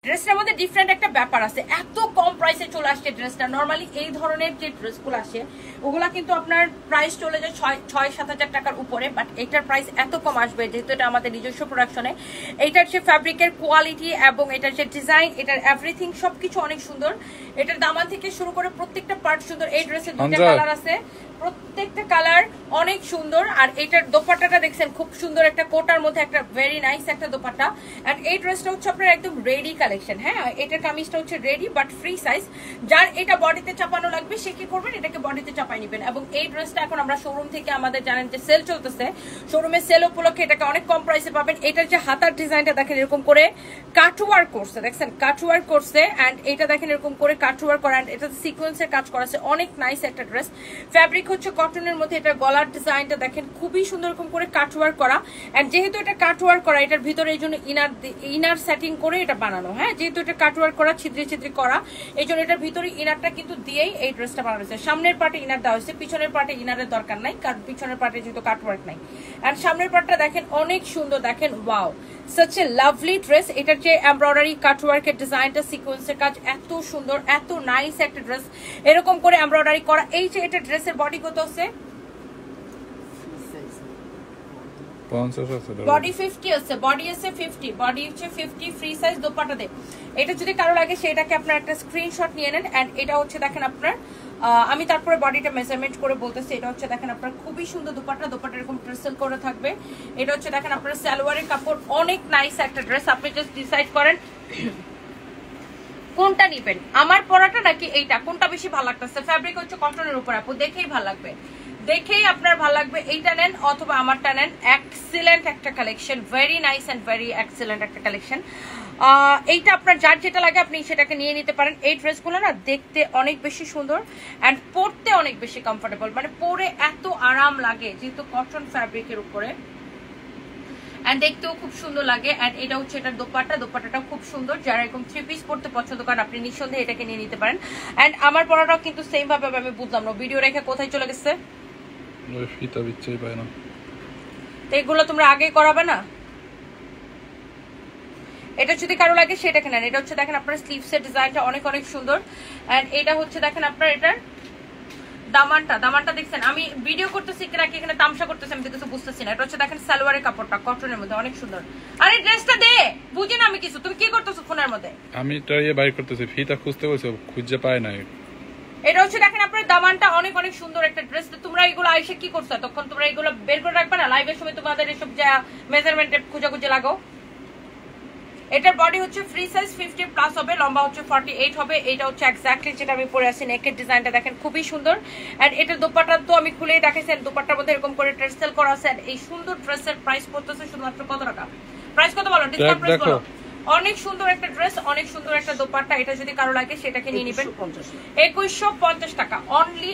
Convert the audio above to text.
ড্রেসটার মধ্যে ডিফারেন্ট একটা ব্যাপার আছে, এত কম প্রাইসে চলে আসছে ড্রেসটা। নর্মালি এই ধরনের যে ড্রেসগুলো আসে ওগুলা কিন্তু আপনার প্রাইস চলে যায় 6-7 হাজার টাকার উপরে, বাট এটার প্রাইস এত কম আসবে যেহেতু এটা আমাদের নিজস্ব প্রোডাকশনে। এটার যে ফ্যাব্রিকের কোয়ালিটি এবং এটার যে ডিজাইন, এটার এভরিথিং সবকিছু অনেক সুন্দর। এটার দামান থেকে শুরু করে প্রত্যেকটা পার্ট সুন্দর। এই ড্রেসের দুটো কালার আছে, প্রত্যেকটা কালার অনেক সুন্দর। আর এটার দোপাট্টাটা দেখছেন খুব সুন্দর, একটা কোটার মধ্যে একটা ভেরি নাইস একটা দোপাট্টা। আর এই ড্রেসটা হচ্ছে আপনার একদম রেডি কালেকশন। হ্যাঁ, এটার কামিজটা হচ্ছে রেডি বাট ফ্রি সাইজ। যার এটা বডিতে চাপানো লাগবে সে কি করবেন, এটাকে বডিতে চাপাই নেবেন। এবং এই ড্রেসটা এখন আমরা শোরুম থেকে, আমাদের জানেন যে সেল চলতেছে, শোরুমে সেল উপলক্ষে এটাকে অনেক কম প্রাইসে পাবেন। এটার যে হাতার ডিজাইনটা দেখেন এরকম করে কাটওয়ার্ক করছে, দেখছেন কাটওয়ার্ক করছে। অ্যান্ড এটা দেখেন এরকম করে কাটওয়ার্ক করা, অ্যান্ড এটা সিকোয়েন্সের কাজ করা আছে, অনেক নাইস একটা ড্রেস। ফ্যাব্রিক হচ্ছে কটনের মধ্যে। এটা গলার ডিজাইনটা দেখেন খুবই সুন্দর এরকম করে কাটওয়ার্ক করা। এন্ড যেহেতু এটা কাটওয়ার্ক করা, এটার ভিতরে এই জন্য ইনার সেটিং করে এটা বানানো। হ্যাঁ, যেহেতু এটা কাটওয়ার্ক করা, ছিদ্রি ছিদ্রি করা, এই জন্য এটার ভিতরে ইনারটা কিন্তু দিয়েই এই ড্রেসটা বানানো হয়েছে। সামনের পার্টে ইনার দেওয়া হয়েছে, পিছনের পার্টে ইনারের দরকার নাই, কারণ পিছনের পার্টে যেহেতু কাটওয়ার্ক নাই। এন্ড সামনের পার্টটা দেখেন অনেক সুন্দর, দেখেন wow, such a lovely dress। এটার যে এমব্রয়ডারি কাটওয়ার্কের ডিজাইনটা, সিকোয়েন্সের কাজ এত সুন্দর, এত নাইস একটা ড্রেস এরকম করে এমব্রয়ডারি করা। এই যে এটা ড্রেসের বডি কত আছে, বডি 50 আছে, বডি আছে 50, বডি হচ্ছে 50 ফ্রি সাইজ দোপাট্টা দেয়। এটা যদি কারো লাগে সেটাকে আপনার একটা স্ক্রিনশট নিয়ে নেন। এন্ড এটা হচ্ছে দেখেন আপনার, আমি তারপরে বডিটা মেজারমেন্ট করে বলতেছি। এটা হচ্ছে দেখেন আপনার খুবই সুন্দর দোপাট্টা, দোপাট্টা এরকম ট্রেসেল করে থাকবে। এটা হচ্ছে দেখেন আপনার সালোয়ারের কাপড়, অনেক নাইস একটা ড্রেস। আপনি জাস্ট ডিসাইড করেন কোনটা নিবেন, আমার পরাটা নাকি এইটা, কোনটা বেশি ভালো লাগতেছে। ফ্যাব্রিক হচ্ছে কটনের উপর, আপু দেখেই ভালো লাগবে, দেখেই আপনার ভালো লাগবে। এইটা নেন অথবা আমারটা নেন, এক্সিলেন্ট একটা collection, very nice and very excellent একটা কালেকশন। এইটা আপনার যার যেটা লাগে আপনি সেটাকে নিয়ে নিতে পারেন। এই ড্রেসগুলো না দেখতে অনেক বেশি সুন্দর অ্যান্ড পরতে অনেক বেশি কমফোর্টেবল, মানে পরে এত আরাম লাগে যেহেতু কটন ফ্যাব্রিকের উপরে, এন্ড দেখতেও খুব সুন্দর লাগে। এন্ড এটা হচ্ছে এটার দোপাট্টা, দোপাট্টাটাও খুব সুন্দর। যারা এরকম 3 পিস পড়তে পছন্দ করেন আপনি নিঃসন্দেহে এটাকে নিয়ে নিতে পারেন। এন্ড আমার পরাটাও কিন্তু সেম ভাবে, আমি বুঝলাম না ভিডিও রেখে কোথায় চলে গেছে, ওই ফিতা বিচ্ছাই পায় না। তো এগুলো তোমরা আগে করাবে না। এটা যদি কারো লাগে সেটাকে নেন। এটা হচ্ছে দেখেন আপনার স্লিভসের ডিজাইনটা অনেক অনেক সুন্দর। এন্ড এটা হচ্ছে দেখেন আপনার এটার দামানটা, দামানটা দেখছেন, আমি ভিডিও করতেছি নাকি এখানে তামসা করতেছি আমি কিছু বুঝতেছি না। এটা হচ্ছে দেখেন সালোয়ারের কাপড়টা কটনের মধ্যে অনেক সুন্দর। আরে ড্রেসটা দে, বুঝি না আমি কিছু, তুমি কি করতেছো ফোনের মধ্যে? আমি ট্রাইয়ে বাইর করতেছি, ফিতা খুঁজতে বলছো, খুঁজে পায় না। এটা হচ্ছে দেখেন আপনার দামানটা অনেক অনেক সুন্দর একটা ড্রেস। তোমরা এগুলো আইসে কি করছো, তখন তোমরা এগুলো বের করে রাখবে না, লাইভের সময় তোমাদের এসব যা মেজারমেন্ট খুঁজে লাগাও। এটার বডি হচ্ছে ফ্রি সাইজ 50 প্লাস হবে, লম্বা হচ্ছে 48 হবে। এটা হচ্ছে এক্স্যাক্টলি যেটা আমি পরে আছি। নেকের ডিজাইনটা দেখেন খুবই সুন্দর। এন্ড এটা দোপাট্টা তো আমি খুলেই দেখাইছি, দোপাট্টার মধ্যে এরকম করে ট্রেসেল করা আছে। এই সুন্দর ড্রেসের প্রাইস পড়তেছে শুধুমাত্র কত টাকা, প্রাইস কত বলো, ডিসকাউন্ট প্রাইস বলো। অনেক সুন্দর একটা ড্রেস, অনেক সুন্দর একটা দোপাট্টা। এটা যদি কারো লাগে সেটাকে নিয়ে নেবেন 2150 টাকা অনলি।